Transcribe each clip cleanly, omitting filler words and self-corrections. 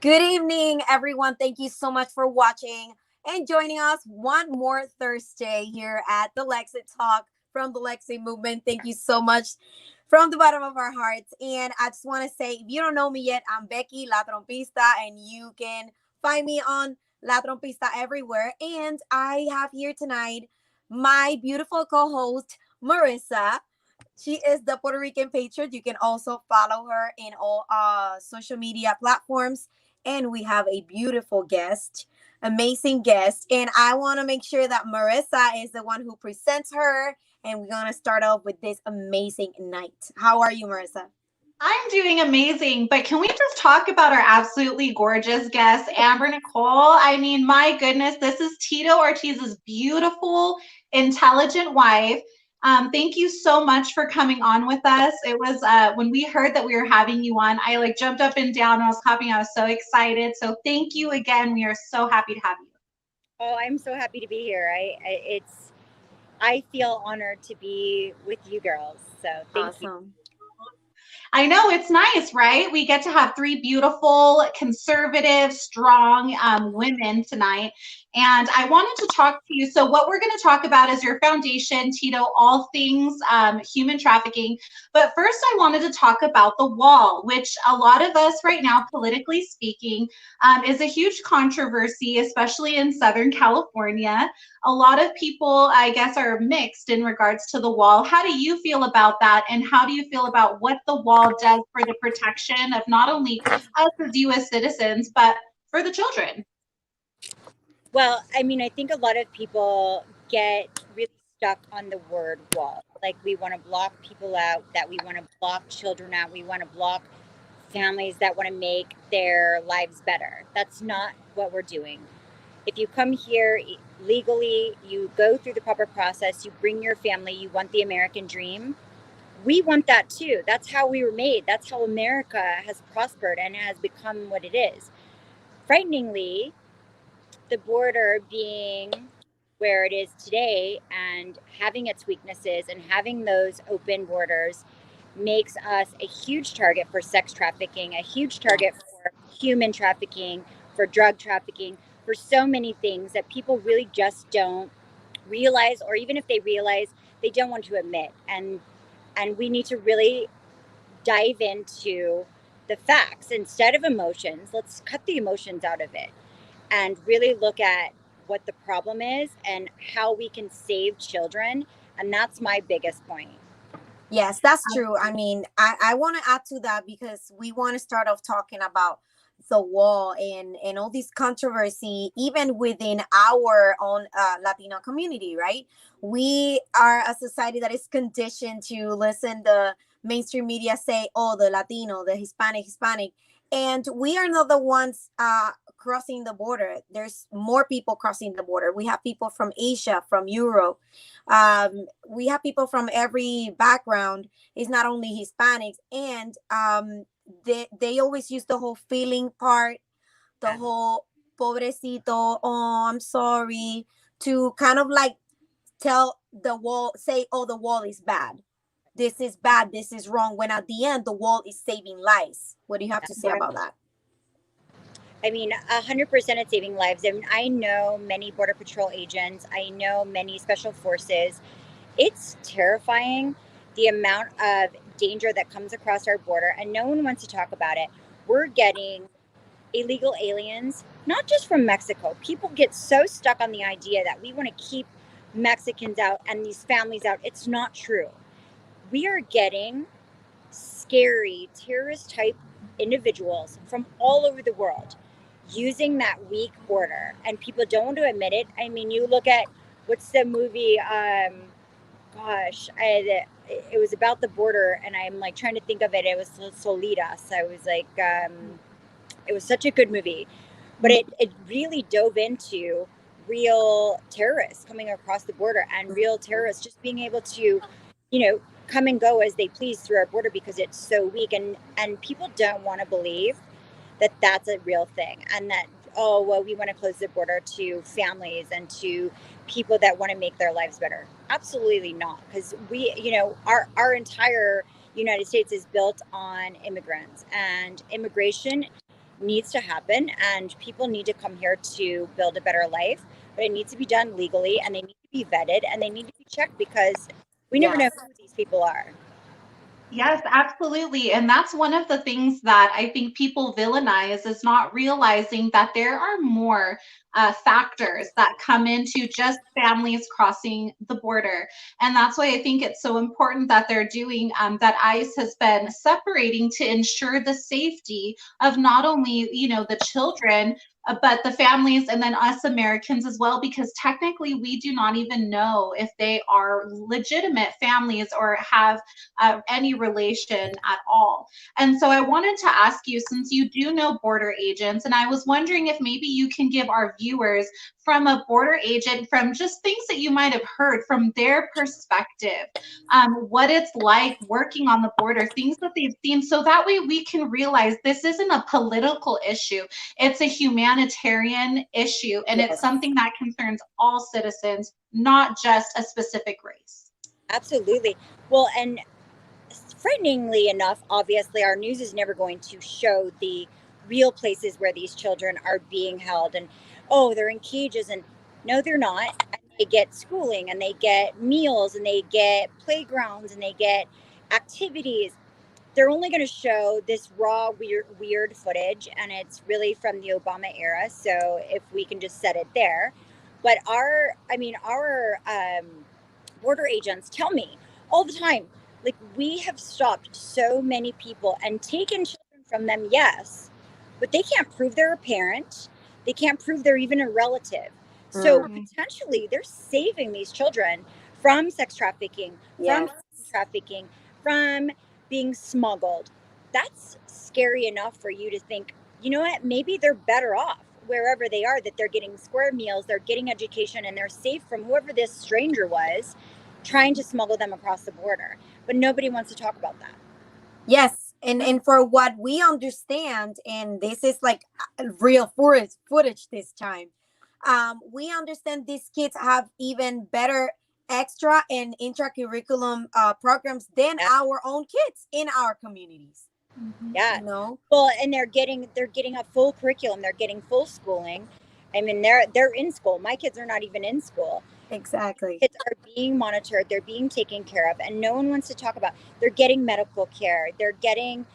Good evening, everyone. Thank you so much for watching and joining us one more Thursday here at the Lexit Talk from the Lexit Movement. Thank you so much from the bottom of our hearts. And I just want to say, if you don't know me yet, I'm Becky La Trompista, and you can find me on La Trompista everywhere. And I have here tonight my beautiful co-host, Marissa. She is the Puerto Rican Patriot. You can also follow her in all social media platforms. And we have a beautiful guest, amazing guest. And I want to make sure that Marissa is the one who presents her. And we're going to start off with this amazing night. How are you, Marissa? I'm doing amazing, but can we just talk about our absolutely gorgeous guest, Amber Nicole? I mean, my goodness, this is Tito Ortiz's beautiful, intelligent wife. Thank you so much for coming on with us. It was when we heard that we were having you on, I like jumped up and down. I was clapping. I was so excited. So thank you again. We are so happy to have you. Oh, I'm so happy to be here. I feel honored to be with you girls. So thank you. Awesome. I know it's nice, right? We get to have three beautiful, conservative, strong women tonight. And I wanted to talk to you. So, what we're going to talk about is your foundation, Tito, all things human trafficking. But first, I wanted to talk about the wall, which a lot of us right now, politically speaking, is a huge controversy, especially in Southern California. A lot of people, I guess, are mixed in regards to the wall. How do you feel about that? And how do you feel about what the wall does for the protection of not only us as US citizens, but for the children? Well, I mean, I think a lot of people get really stuck on the word wall. Like we want to block people out, that we want to block children out, we want to block families that want to make their lives better. That's not what we're doing. If you come here legally, you go through the proper process, you bring your family, you want the American dream. We want that too. That's how we were made. That's how America has prospered and has become what it is. Frighteningly, the border being where it is today and having its weaknesses and having those open borders makes us a huge target for sex trafficking, a huge target for human trafficking, for drug trafficking, for so many things that people really just don't realize, or even if they realize, they don't want to admit. And we need to really dive into the facts instead of emotions. Let's cut the emotions out of it and really look at what the problem is and how we can save children. And that's my biggest point. Yes, that's true. I mean, I want to add to that because we want to start off talking about the wall and all this controversy, even within our own Latino community, right? We are a society that is conditioned to listen the mainstream media say, oh, the Latino, the Hispanic. And we are not the ones crossing the border. There's more people crossing the border. We have people from Asia, from Europe, we have people from every background. It's not only Hispanics, and they always use the whole feeling part, the whole pobrecito, oh, I'm sorry, to kind of like tell the wall, say, oh, the wall is bad. This is bad. This is wrong. When at the end, the wall is saving lives. What do you have to say about that? I mean, 100% it's saving lives. I mean, I know many Border Patrol agents. I know many special forces. It's terrifying the amount of danger that comes across our border, and no one wants to talk about it. We're getting illegal aliens, not just from Mexico. People get so stuck on the idea that we want to keep Mexicans out and these families out. It's not true. We are getting scary terrorist type individuals from all over the world using that weak border, and people don't want to admit it. I mean, you look at what's the movie, it was about the border, and I'm like trying to think of it. It was Solitas. I was like, it was such a good movie, but it really dove into real terrorists coming across the border and real terrorists just being able to, come and go as they please through our border because it's so weak, and people don't want to believe that that's a real thing, and that, oh, well, we want to close the border to families and to people that want to make their lives better. Absolutely not, because our entire United States is built on immigrants, and immigration needs to happen, and people need to come here to build a better life, but it needs to be done legally, and they need to be vetted, and they need to be checked, because we never know who these people are. Yes, absolutely. And that's one of the things that I think people villainize, is not realizing that there are more factors that come into just families crossing the border. And that's why I think it's so important that they're doing that. ICE has been separating to ensure the safety of not only, the children, but the families, and then us Americans as well, because technically we do not even know if they are legitimate families or have any relation at all. And so I wanted to ask you, since you do know border agents, and I was wondering if maybe you can give our viewers, from a border agent, from just things that you might have heard from their perspective, what it's like working on the border, things that they've seen, so that way we can realize this isn't a political issue, it's a humanitarian issue, and it's something that concerns all citizens, not just a specific race. Absolutely. Well, and frighteningly enough, obviously, our news is never going to show the real places where these children are being held, and oh, they're in cages, and no, they're not. And they get schooling, and they get meals, and they get playgrounds, and they get activities. They're only going to show this raw, weird footage, and it's really from the Obama era. So if we can just set it there, but our border agents tell me all the time, like, we have stopped so many people and taken children from them, yes, but they can't prove they're a parent. They can't prove they're even a relative. So potentially they're saving these children from sex trafficking, from trafficking, from being smuggled. That's scary enough for you to think, you know what, maybe they're better off wherever they are, that they're getting square meals, they're getting education, and they're safe from whoever this stranger was trying to smuggle them across the border. But nobody wants to talk about that. Yes. And for what we understand, and this is like real footage this time, we understand these kids have even better extra and intracurriculum programs than our own kids in our communities. Yeah. You know? Well, and they're getting a full curriculum. They're getting full schooling. I mean, they're in school. My kids are not even in school. Exactly. Kids are being monitored. They're being taken care of, and no one wants to talk about. They're getting medical care. They're getting,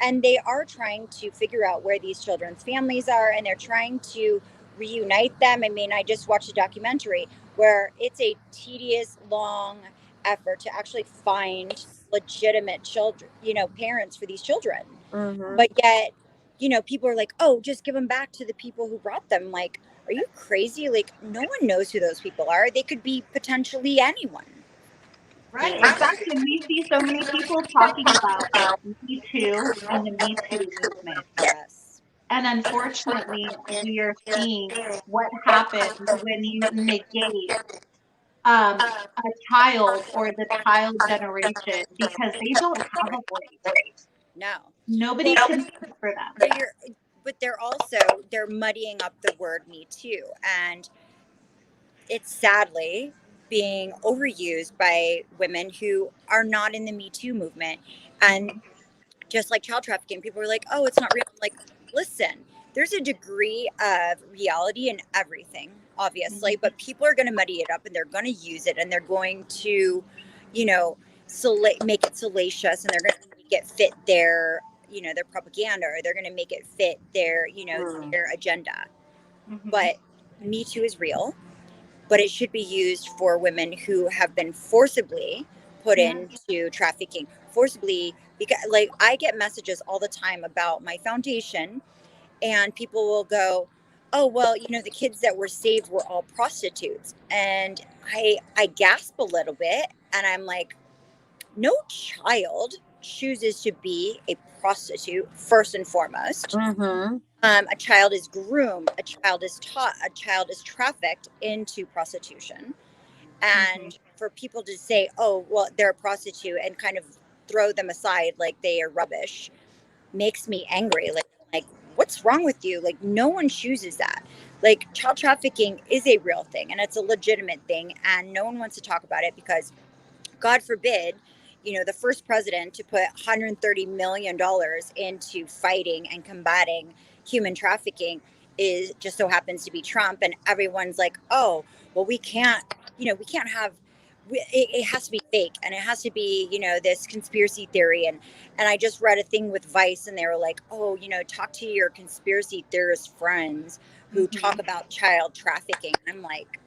and they are trying to figure out where these children's families are, and they're trying to reunite them. I mean, I just watched a documentary where it's a tedious, long effort to actually find legitimate children, parents for these children. But yet, people are like, oh, just give them back to the people who brought them. Like, are you crazy? Like, no one knows who those people are. They could be potentially anyone. Right, exactly. And we see so many people talking about Me Too and the Me Too movement. Yes. And unfortunately, we are seeing what happens when you negate a child or the child generation, because they don't have a voice. No. Nobody can speak for them. But they're muddying up the word Me Too, and it's sadly being overused by women who are not in the Me Too movement. And just like child trafficking, people are like, oh, it's not real. Like, listen, there's a degree of reality in everything, obviously, but people are going to muddy it up, and they're going to use it, and they're going to, make it salacious, and they're going to make it fit their, their propaganda, or they're going to make it fit their, their agenda. But Me Too is real, but it should be used for women who have been forcibly put into trafficking, forcibly, because, like, I get messages all the time about my foundation, and people will go, oh, well, the kids that were saved were all prostitutes. And I gasp a little bit, and I'm like, no child chooses to be a prostitute, first and foremost. A child is groomed, a child is taught, a child is trafficked into prostitution. And for people to say, oh, well, they're a prostitute, and kind of throw them aside like they are rubbish, makes me angry. Like, what's wrong with you? Like, no one chooses that. Like, child trafficking is a real thing, and it's a legitimate thing, and no one wants to talk about it because, God forbid, the first president to put $130 million into fighting and combating human trafficking is just so happens to be Trump. And everyone's like, oh, well, we can't have, it has to be fake, and it has to be, this conspiracy theory. And I just read a thing with Vice, and they were like, oh, talk to your conspiracy theorist friends who talk about child trafficking. I'm like,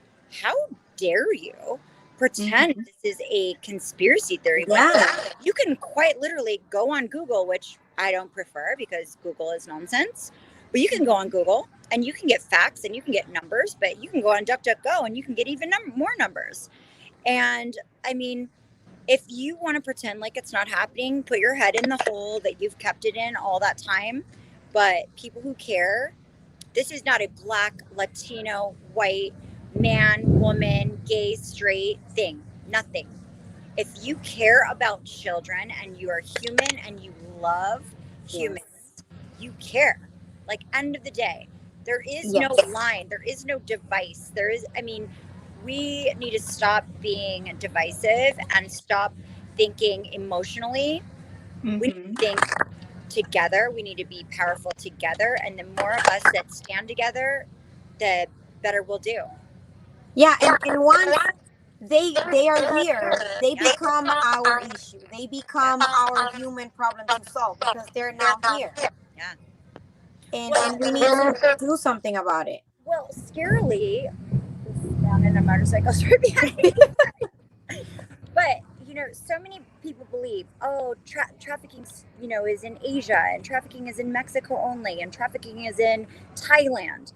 how dare you pretend this is a conspiracy theory? Yeah. But you can quite literally go on Google, which I don't prefer because Google is nonsense. But you can go on Google and you can get facts and you can get numbers, but you can go on DuckDuckGo and you can get even more numbers. And I mean, if you want to pretend like it's not happening, put your head in the hole that you've kept it in all that time. But people who care, this is not a Black, Latino, white, man, woman, gay, straight thing. Nothing. If you care about children and you are human and you love humans, you care. Like, end of the day, there is no line. There is no device. We need to stop being divisive and stop thinking emotionally. We need to think together. We need to be powerful together. And the more of us that stand together, the better we'll do. Yeah, and once they are here, they become our issue. They become our human problem to solve because they're now here. Yeah. And we need to do something about it. Well, scarily, down in a motorcycle right behind me. But so many people believe, oh, trafficking, is in Asia, and trafficking is in Mexico only, and trafficking is in Thailand.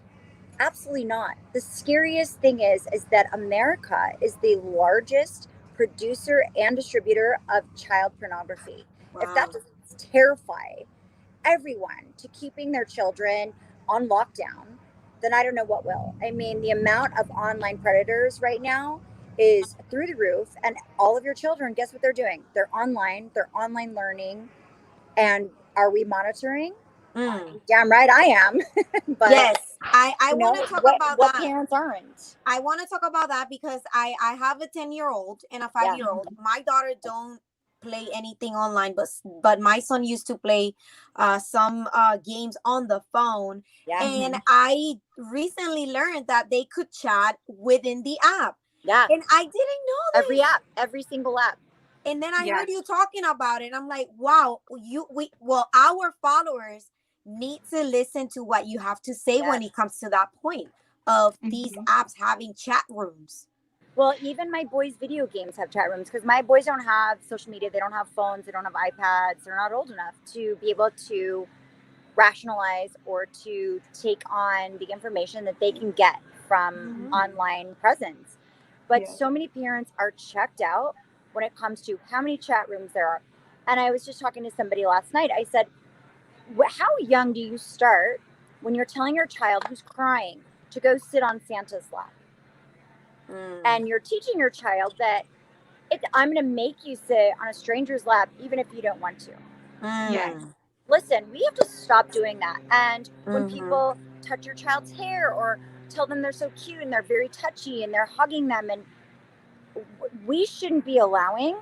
Absolutely not. The scariest thing is that America is the largest producer and distributor of child pornography. Wow. If that doesn't terrify everyone to keeping their children on lockdown, then I don't know what will. I mean, the amount of online predators right now is through the roof, and all of your children, guess what they're doing? They're online learning. And are we monitoring? Damn right I am. But yes, I want to talk about what that. Parents aren't. I want to talk about that because I have a 10-year-old and a 5-year-old. My daughter don't play anything online, but my son used to play some games on the phone. And I recently learned that they could chat within the app. Yeah. And I didn't know this. Every single app. And then I heard you talking about it. I'm like, wow, our followers need to listen to what you have to say when it comes to that point of these apps having chat rooms. Well, even my boys' video games have chat rooms because my boys don't have social media. They don't have phones. They don't have iPads. They're not old enough to be able to rationalize or to take on the information that they can get from online presence. But so many parents are checked out when it comes to how many chat rooms there are. And I was just talking to somebody last night. I said, how young do you start when you're telling your child who's crying to go sit on Santa's lap? And you're teaching your child that I'm going to make you sit on a stranger's lap even if you don't want to. Yes. Listen, we have to stop doing that. And when people touch your child's hair or tell them they're so cute and they're very touchy and they're hugging them, and we shouldn't be allowing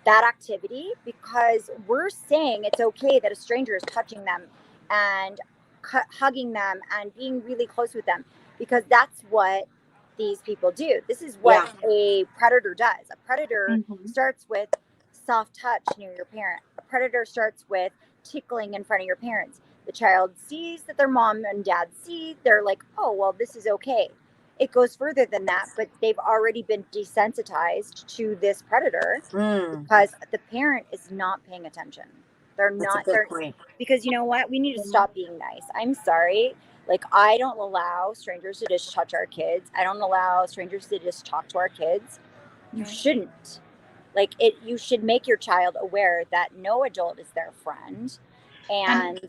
that activity because we're saying it's okay that a stranger is touching them and hugging them and being really close with them, because that's what these people do. This is what a predator does. A predator starts with soft touch near your parent. A predator starts with tickling in front of your parents. The child sees that their mom and dad see, they're like, oh, well, this is okay. It goes further than that, but they've already been desensitized to this predator because the parent is not paying attention. Because you know what? We need to stop being nice. I'm sorry. Like, I don't allow strangers to just touch our kids. I don't allow strangers to just talk to our kids. You shouldn't. Like, you should make your child aware that no adult is their friend, and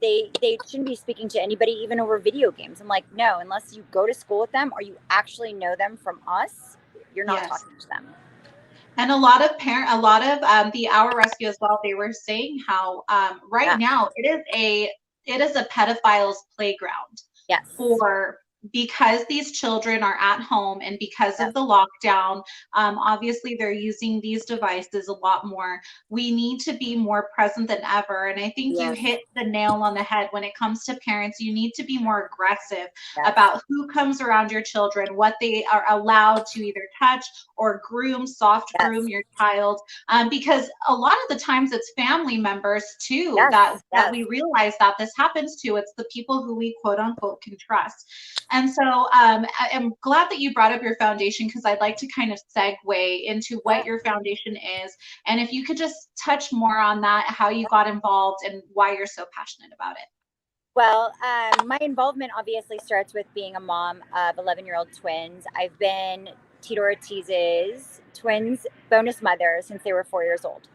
they shouldn't be speaking to anybody even over video games. I'm like, no, unless you go to school with them or you actually know them from us, you're not talking to them. And a lot of the Our Rescue as well, they were saying how now it is a pedophile's playground. Yes. For because these children are at home and because Yes. of the lockdown, obviously they're using these devices a lot more. We need to be more present than ever. And I think you Yes. hit the nail on the head when it comes to parents. You need to be more aggressive Yes. about who comes around your children, what they are allowed to either touch or groom, soft Yes. groom your child. Because a lot of the times it's family members too Yes. that Yes. we realize that this happens to. It's the people who we quote unquote can trust. And so I'm glad that you brought up your foundation, because I'd like to kind of segue into what your foundation is. And if you could just touch more on that, how you got involved and why you're so passionate about it. Well, my involvement obviously starts with being a mom of 11-year-old twins. I've been Tito Ortiz's twins bonus mother since they were 4 years old.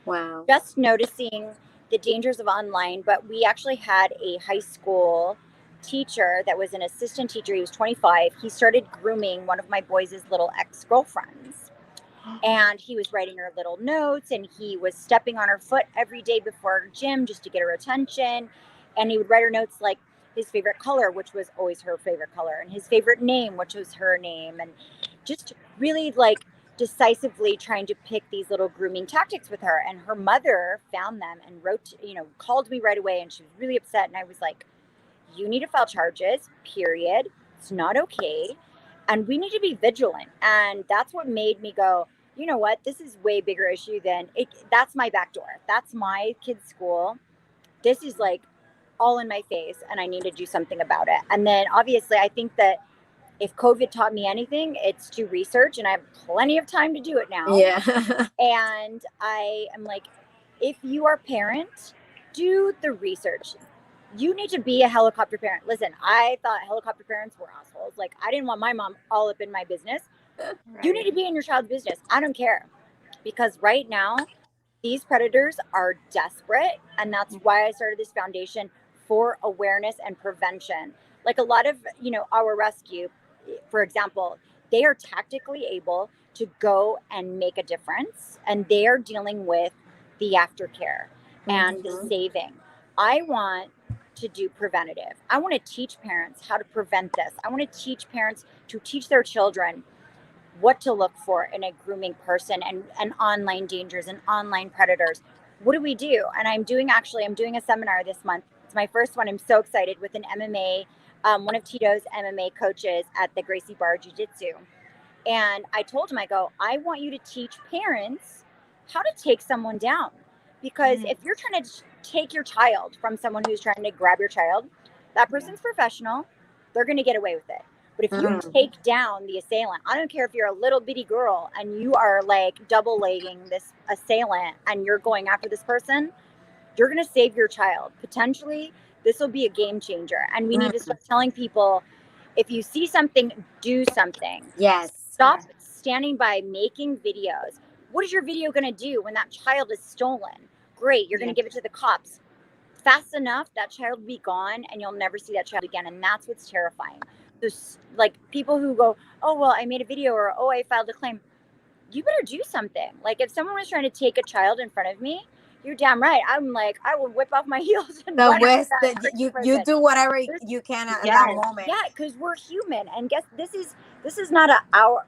Wow. Just noticing the dangers of online, but we actually had a high school teacher that was an assistant teacher. He was 25. He started grooming one of my boys' little ex-girlfriends. And he was writing her little notes, and he was stepping on her foot every day before gym just to get her attention. And he would write her notes like his favorite color, which was always her favorite color, and his favorite name, which was her name, and just really like decisively trying to pick these little grooming tactics with her. And her mother found them and wrote, called me right away, and she was really upset. And I was like, you need to file charges, period. It's not okay. And we need to be vigilant. And that's what made me go, you know what? This is way bigger issue than it. That's my back door. That's my kid's school. This is like all in my face, and I need to do something about it. And then obviously, I think that if COVID taught me anything, it's to research, and I have plenty of time to do it now. Yeah. And I am like, if you are a parent, do the research. You need to be a helicopter parent. Listen, I thought helicopter parents were assholes. Like, I didn't want my mom all up in my business. Right. You need to be in your child's business. I don't care. Because right now, these predators are desperate. And that's why I started this foundation for awareness and prevention. Like a lot of, our rescue, for example, they are tactically able to go and make a difference. And they are dealing with the aftercare and the saving. I want to do preventative. I want to teach parents how to prevent this. I want to teach parents to teach their children what to look for in a grooming person and online dangers and online predators. What do we do? And I'm doing a seminar this month. It's my first one. I'm so excited, with an MMA, one of Tito's MMA coaches at the Gracie Bar Jiu-Jitsu. And I told him, I go, I want you to teach parents how to take someone down. Because if you're trying to take your child from someone who's trying to grab your child, that person's professional. They're going to get away with it. But if you take down the assailant, I don't care if you're a little bitty girl and you are like double legging this assailant and you're going after this person, you're going to save your child. Potentially, this will be a game changer. And we need to start telling people, if you see something, do something. Yes. Stop standing by making videos. What is your video going to do when that child is stolen? Great, you're going to give it to the cops. Fast enough, that child will be gone and you'll never see that child again. And that's what's terrifying. There's like people who go, oh, well, I made a video, or, oh, I filed a claim. You better do something. Like, if someone was trying to take a child in front of me, you're damn right. I'm like, I would whip off my heels and run after that you do whatever you can at that moment. Yeah, because we're human. And guess this is not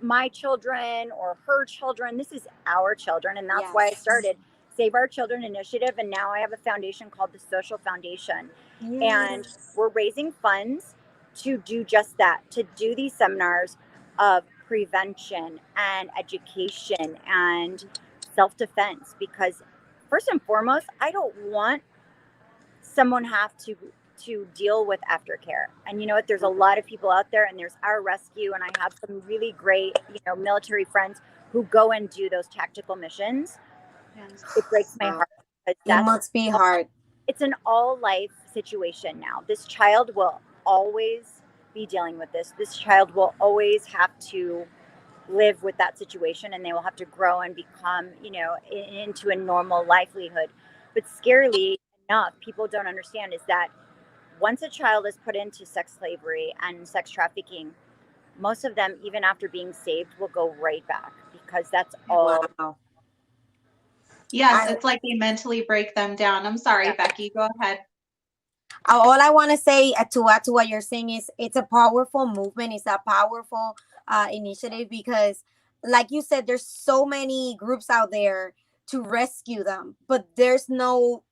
my children or her children. This is our children. And that's why I started Save Our Children Initiative. And now I have a foundation called the Social Foundation. And we're raising funds to do just that, to do these seminars of prevention and education and self-defense. Because first and foremost, I don't want someone have to deal with aftercare. And you know what? There's a lot of people out there, and there's our rescue, and I have some really great, military friends who go and do those tactical missions. It breaks my heart. It must be hard. It's an all life situation now. This child will always be dealing with this. This child will always have to live with that situation, and they will have to grow and become, into a normal livelihood. But scarily enough, people don't understand is that once a child is put into sex slavery and sex trafficking, most of them, even after being saved, will go right back, because that's all. Wow. Yes, it's like they mentally break them down. I'm sorry, Becky, go ahead. All I want to say to add to what you're saying is it's a powerful movement. It's a powerful initiative because, like you said, there's so many groups out there to rescue them, but there's no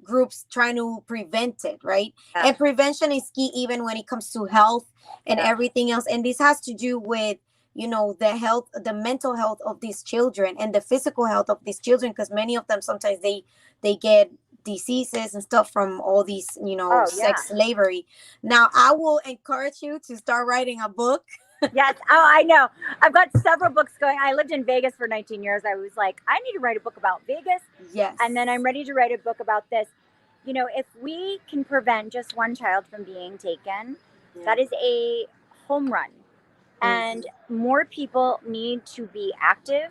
groups trying to prevent it, right? Yeah. And prevention is key even when it comes to health and Yeah. everything else. And this has to do with, you know, the health, the mental health of these children and the physical health of these children, because many of them sometimes they get diseases and stuff from all these, you know, Oh yeah. sex slavery. Now I will encourage you to start writing a book. Yes. Oh, I know. I've got several books going. I lived in Vegas for 19 years. I was like, I need to write a book about Vegas. Yes. And then I'm ready to write a book about this. You know, if we can prevent just one child from being taken, that is a home run. And more people need to be active,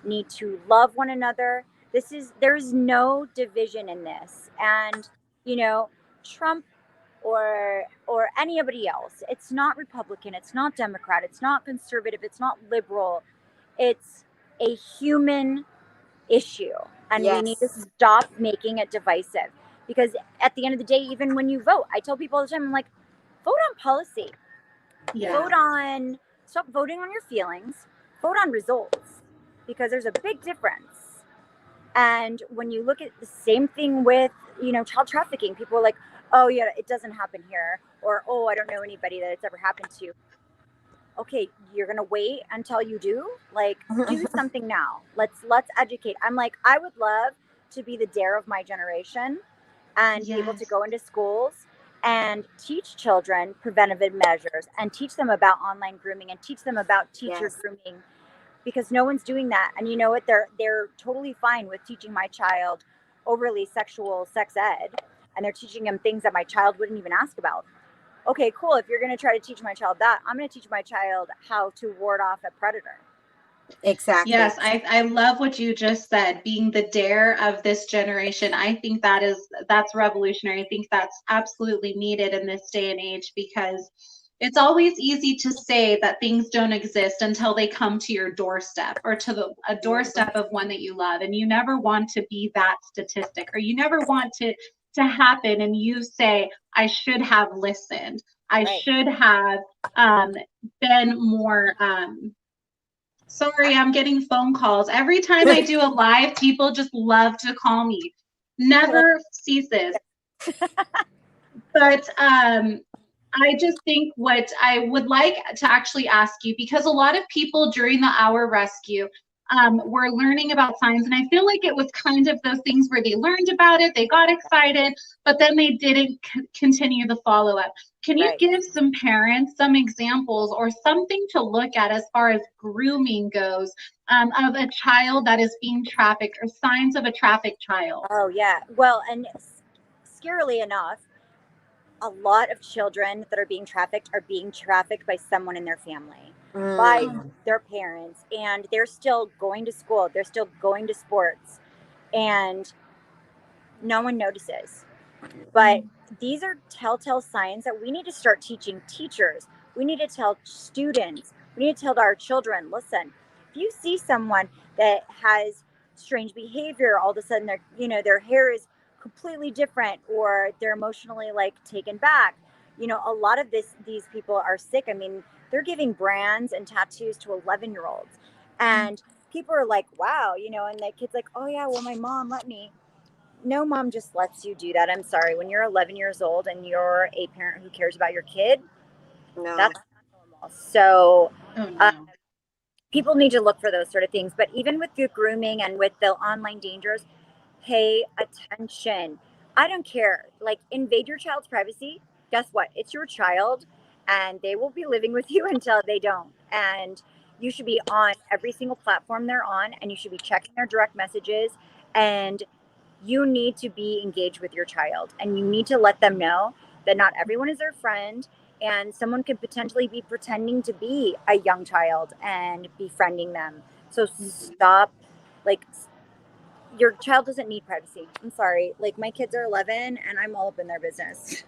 need to love one another. There's no division in this. And, you know, Trump or anybody else, it's not Republican, it's not Democrat, it's not conservative, it's not liberal. It's a human issue. And we need to stop making it divisive. Because at the end of the day, even when you vote, I tell people all the time, I'm like, vote on policy. Vote on, stop voting on your feelings, vote on results, because there's a big difference. And when you look at the same thing with, you know, child trafficking, people are like, oh yeah, it doesn't happen here, or oh, I don't know anybody that it's ever happened to. Okay, you're gonna wait until you do? Like, do something now. Let's educate. I'm like, I would love to be the dare of my generation and be able to go into schools and teach children preventative measures and teach them about online grooming and teach them about teacher grooming, because no one's doing that. And you know what? They're totally fine with teaching my child overly sexual sex ed, and they're teaching them things that my child wouldn't even ask about. Okay, cool. If you're going to try to teach my child that, I'm going to teach my child how to ward off a predator. Exactly. Yes, I love what you just said, being the dare of this generation. I think that's revolutionary. I think that's absolutely needed in this day and age, because it's always easy to say that things don't exist until they come to your doorstep, or to a doorstep of one that you love. And you never want to be that statistic, or you never want to happen and you say, I should have listened. I should have been more sorry, I'm getting phone calls. Every time I do a live, people just love to call me. Never ceases. But I just think what I would like to actually ask you, because a lot of people during the hour rescue were learning about signs, and I feel like it was kind of those things where they learned about it, they got excited, but then they didn't continue the follow-up. Can you give some parents some examples or something to look at as far as grooming goes, of a child that is being trafficked, or signs of a trafficked child? Oh yeah. Well, and scarily enough, a lot of children that are being trafficked by someone in their family, by their parents, and they're still going to school, they're still going to sports, and no one notices. But these are telltale signs that we need to start teaching teachers. We need to tell students. We need to tell our children, listen, if you see someone that has strange behavior, all of a sudden their hair is completely different, or they're emotionally like taken back. You know, a lot of these people are sick. I mean, they're giving brands and tattoos to 11-year-olds. And people are like, wow, you know, and the kid's like, oh yeah, well, my mom let me. No mom just lets you do that. I'm sorry. When you're 11 years old and you're a parent who cares about your kid, that's not normal. So people need to look for those sort of things. But even with the grooming and with the online dangers, pay attention. I don't care. Like, invade your child's privacy. Guess what? It's your child, and they will be living with you until they don't. And you should be on every single platform they're on, and you should be checking their direct messages, and you need to be engaged with your child, and you need to let them know that not everyone is their friend, and someone could potentially be pretending to be a young child and befriending them. So stop. Like, your child doesn't need privacy. I'm sorry. Like, my kids are 11 and I'm all up in their business.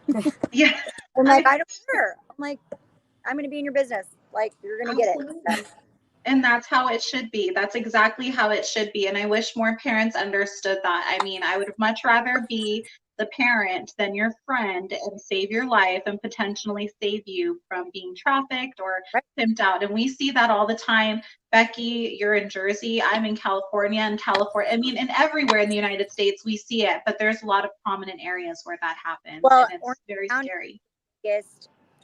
Yeah. I'm like, I don't care. I'm like, I'm going to be in your business. Like, you're going to get it. And that's how it should be. That's exactly how it should be. And I wish more parents understood that. I mean, I would much rather be the parent than your friend and save your life and potentially save you from being trafficked or Right. pimped out. And we see that all the time. Becky, you're in Jersey. I'm in California. And California, I mean, and everywhere in the United States, we see it. But there's a lot of prominent areas where that happens. Well, And it's very County scary.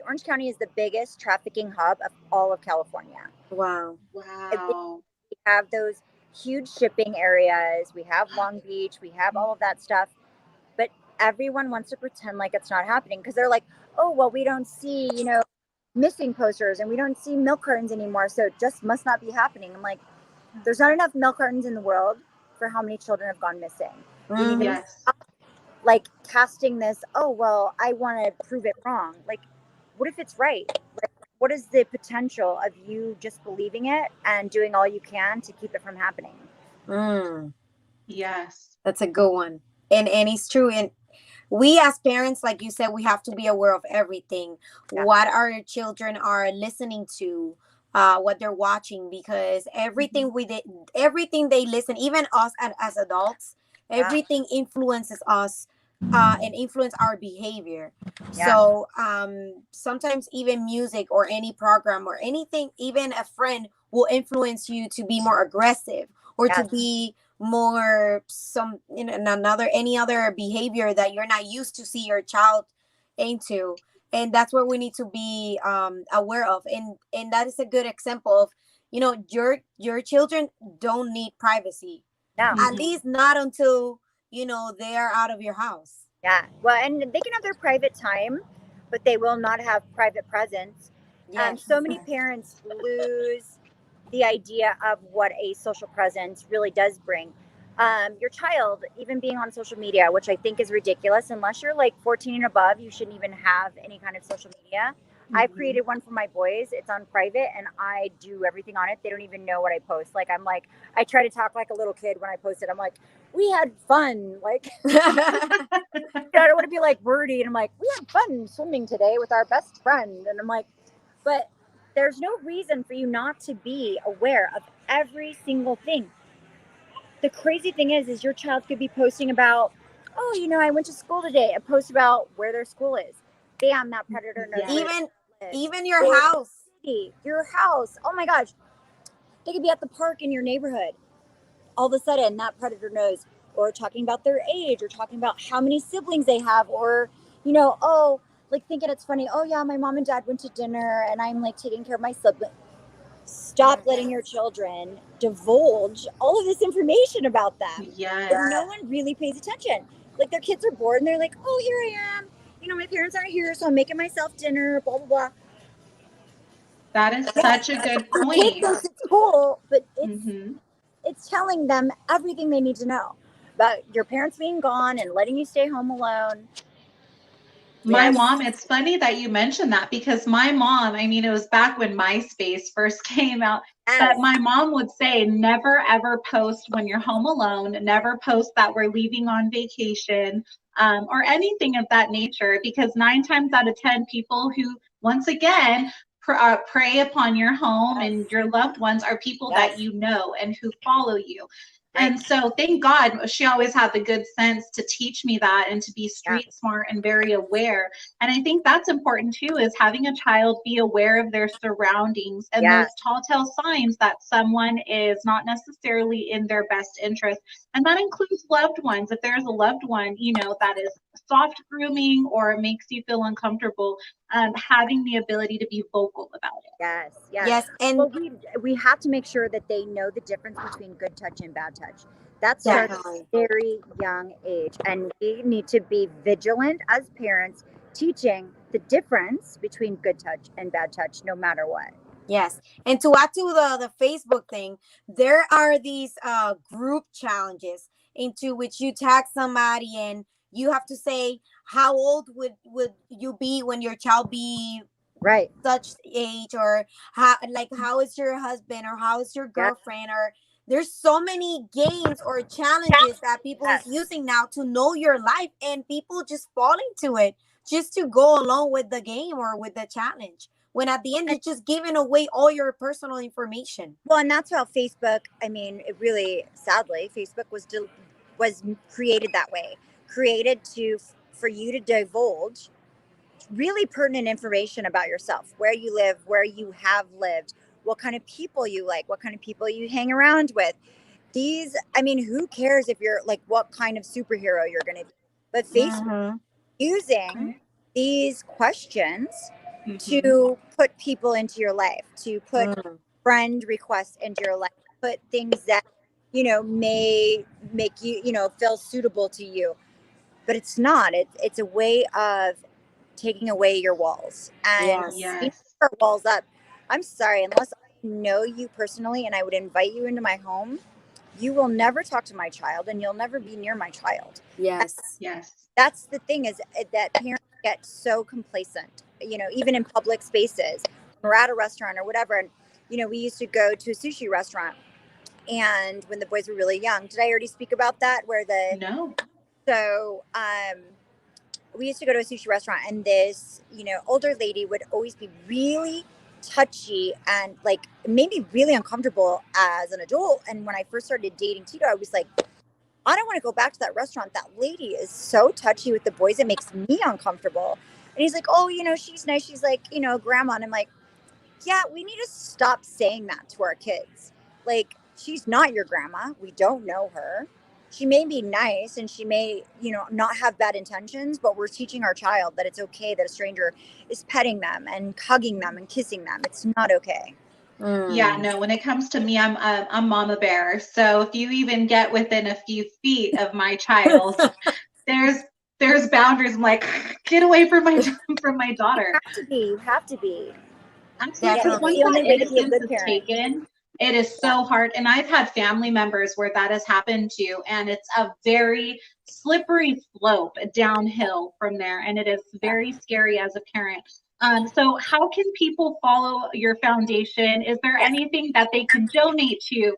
Orange County is the biggest trafficking hub of all of California. Wow. Wow. We have those huge shipping areas. We have Long Beach. We have all of that stuff. But everyone wants to pretend like it's not happening because they're like, oh, well, we don't see, missing posters and we don't see milk cartons anymore. So it just must not be happening. I'm like, there's not enough milk cartons in the world for how many children have gone missing. You need to Yes. stop, like, casting this, oh, well, I want to prove it wrong. Like, what if it's right? Like, what is the potential of you just believing it and doing all you can to keep it from happening? Yes. That's a good one. And it's true. And we as parents, like you said, we have to be aware of everything. Yeah. What our children are listening to, what they're watching, because everything everything they listen, even us as adults, everything influences us and influence our behavior. Yeah. So sometimes even music or any program or anything, even a friend will influence you to be more aggressive or to be more any other behavior that you're not used to see your child into. And that's what we need to be aware of. And that is a good example of, your children don't need privacy. No. At least not until, they are out of your house. Yeah. Well, and they can have their private time, but they will not have private presence. So many parents lose the idea of what a social presence really does bring. Your child even being on social media, which I think is ridiculous. Unless you're like 14 and above, you shouldn't even have any kind of social media. I've created one for my boys. It's on private and I do everything on it. They don't even know what I post. Like, I try to talk like a little kid when I post it. I'm like, we had fun. Like, I don't want to be like wordy. And I'm like, we had fun swimming today with our best friend. And I'm like, but there's no reason for you not to be aware of every single thing. The crazy thing is your child could be posting about, oh, I went to school today. A post about where their school is. Bam, that predator knows. Even your house. Your house. Oh my gosh. They could be at the park in your neighborhood. All of a sudden, that predator knows. Or talking about their age, or talking about how many siblings they have, or, like thinking it's funny. Oh yeah, my mom and dad went to dinner and I'm like taking care of my sibling. Stop letting your children divulge all of this information about them. Yes. But no one really pays attention. Like, their kids are bored and they're like, oh, here I am. My parents aren't here, so I'm making myself dinner, blah, blah, blah. That is such a good point. Kid thinks it's cool, but it's telling them everything they need to know about your parents being gone and letting you stay home alone. My mom, it's funny that you mentioned that because my mom, I mean, it was back when MySpace first came out, but my mom would say, never ever post when you're home alone, never post that we're leaving on vacation, or anything of that nature, because 9 times out of 10 people who, once again, prey upon your home and your loved ones are people that you know and who follow you. And so thank God she always had the good sense to teach me that and to be street smart and very aware. And I think that's important too, is having a child be aware of their surroundings and those telltale signs that someone is not necessarily in their best interest. And that includes loved ones. If there's a loved one, that is soft grooming or makes you feel uncomfortable, having the ability to be vocal about it. Yes. And we have to make sure that they know the difference between good touch and bad touch. That starts at a very young age. And we need to be vigilant as parents, teaching the difference between good touch and bad touch, no matter what. Yes. And to add to the Facebook thing, there are these group challenges into which you tag somebody and you have to say, how old would you be when your child be such age, or how is your husband, or how is your girlfriend, or there's so many games or challenges that people is using now to know your life, and people just fall into it just to go along with the game or with the challenge, when at the end you're just giving away all your personal information. Well, and that's how Facebook, I mean, it really, sadly, Facebook was created that way. created for you to divulge really pertinent information about yourself, where you live, where you have lived, what kind of people you like, what kind of people you hang around with. I mean, who cares if you're like what kind of superhero you're going to be? But Facebook using these questions to put people into your life, to put friend requests into your life, put things that, may make you, feel suitable to you. But it's not. It's a way of taking away your walls and our walls up. I'm sorry, unless I know you personally and I would invite you into my home, you will never talk to my child and you'll never be near my child. Yes. That's the thing, is that parents get so complacent, even in public spaces. We're at a restaurant or whatever. And, we used to go to a sushi restaurant, and when the boys were really young, did I already speak about that? No. So, we used to go to a sushi restaurant, and this, older lady would always be really touchy and like made me really uncomfortable as an adult. And when I first started dating Tito, I was like, I don't want to go back to that restaurant. That lady is so touchy with the boys. It makes me uncomfortable. And he's like, oh, she's nice. She's like, grandma. And I'm like, yeah, we need to stop saying that to our kids. Like, she's not your grandma. We don't know her. She may be nice and she may, not have bad intentions, but we're teaching our child that it's okay that a stranger is petting them and hugging them and kissing them. It's not okay. Yeah, no, when it comes to me, I'm mama bear. So if you even get within a few feet of my child, there's boundaries. I'm like, get away from my daughter. You have to be. Absolutely. Because once that innocence is taken, it is so hard. And I've had family members where that has happened to, and it's a very slippery slope downhill from there. And it is very scary as a parent. So how can people follow your foundation? Is there anything that they can donate to?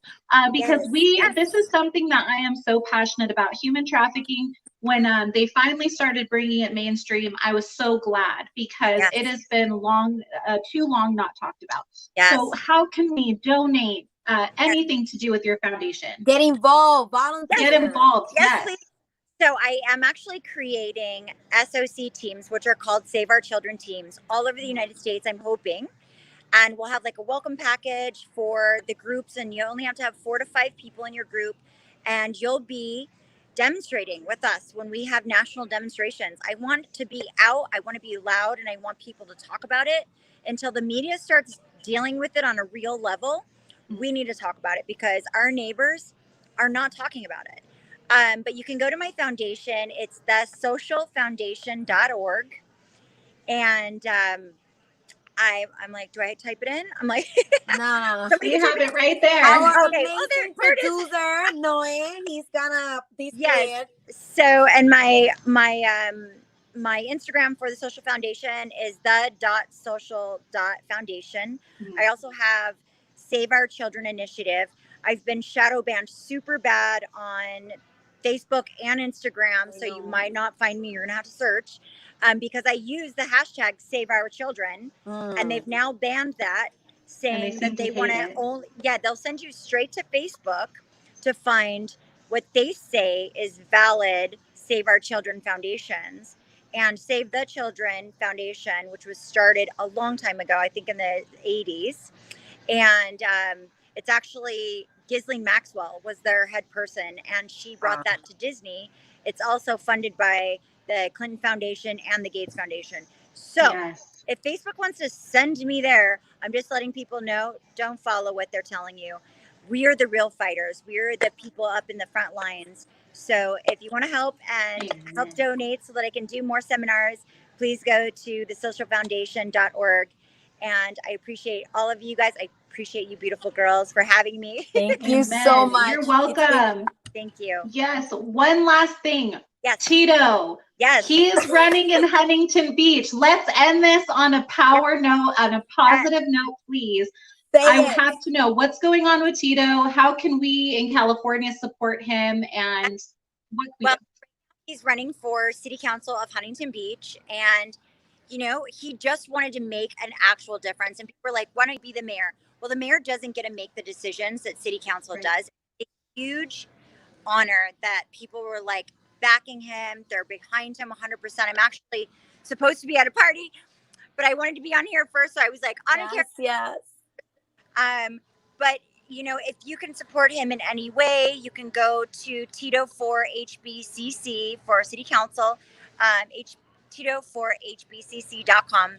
Because this is something that I am so passionate about, human trafficking. When they finally started bringing it mainstream, I was so glad, because it has been too long not talked about. So how can we donate anything to do with your foundation? Get involved, volunteer. Get involved, yes. Please. So I am actually creating SOC teams, which are called Save Our Children teams, all over the United States, I'm hoping. And we'll have like a welcome package for the groups, and you only have to have 4 to 5 people in your group, and you'll be demonstrating with us when we have national demonstrations. I want to be out, I want to be loud, and I want people to talk about it. Until the media starts dealing with it on a real level, we need to talk about it, because our neighbors are not talking about it. But you can go to my foundation. It's thesocialfoundation.org. And I'm like, do I type it in? I'm like, no. You have it right there. Our amazing producer, Noe, he's gonna display it. So, and my Instagram for the social foundation is the.social.foundation. I also have Save Our Children Initiative. I've been shadow banned super bad on Facebook and Instagram, so you might not find me. You're gonna have to search, because I use the hashtag Save Our Children, and they've now banned that, saying that they want to only. Yeah, they'll send you straight to Facebook to find what they say is valid Save Our Children foundations. And Save the Children Foundation, which was started a long time ago, I think in the 80s, and it's actually Ghislaine Maxwell was their head person, and she brought that to Disney. It's also funded by the Clinton Foundation and the Gates Foundation. So if Facebook wants to send me there, I'm just letting people know, don't follow what they're telling you. We are the real fighters. We are the people up in the front lines. So if you want to help and help donate so that I can do more seminars, please go to thesocialfoundation.org. And I appreciate all of you guys. I appreciate you beautiful girls for having me. Thank you so much. You're welcome. Thank you. Yes. One last thing. Yes. Tito. Yes. He is running in Huntington Beach. Let's end this on a power note, on a positive note, please. I have to know what's going on with Tito. How can we in California support him, and what? He's running for City Council of Huntington Beach, and he just wanted to make an actual difference. And people were like, why don't you be the mayor? Well, the mayor doesn't get to make the decisions that City Council does. It's a huge honor that people were like, backing him. They're behind him 100%. I'm actually supposed to be at a party, but I wanted to be on here first. So I was like, I don't care. Yes. But you know, if you can support him in any way, you can go to Tito4HBCC for City Council, Tito4HBCC.com,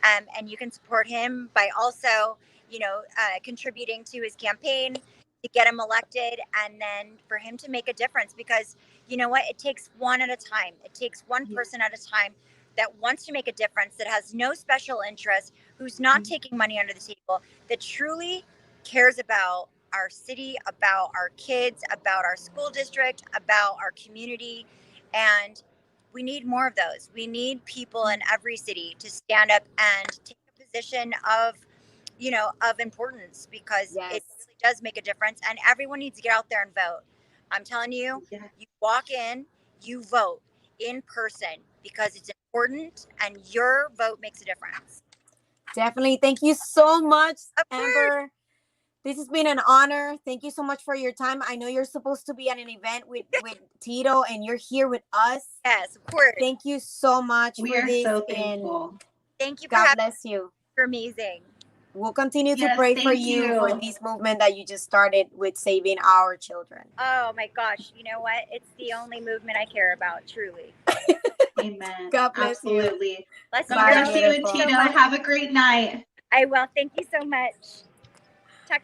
and you can support him by also, you know, contributing to his campaign to get him elected, and then for him to make a difference. Because you know what, it takes one at a time. It takes one person at a time that wants to make a difference, that has no special interest, who's not taking money under the table, that truly cares about our city, about our kids, about our school district, about our community. And we need more of those. We need people in every city to stand up and take a position of, you know, of importance, because it really does make a difference, and everyone needs to get out there and vote. I'm telling you, you walk in, you vote in person, because it's important and your vote makes a difference. Definitely. Thank you so much, Of Amber. course. This has been an honor. Thank you so much for your time. I know you're supposed to be at an event with Tito, and you're here with us. Yes, of course. Thank you so much We for are this. so thankful. Thank you for God having bless you. You're amazing. We'll continue to Yes, pray for thank you you. for this movement that you just started with saving our children. Oh my gosh. You know what? It's the only movement I care about, truly. Amen. God bless you. Absolutely. Let's God Bye, bless you and beautiful. Tito. Have a great night. I will. Thank you so much.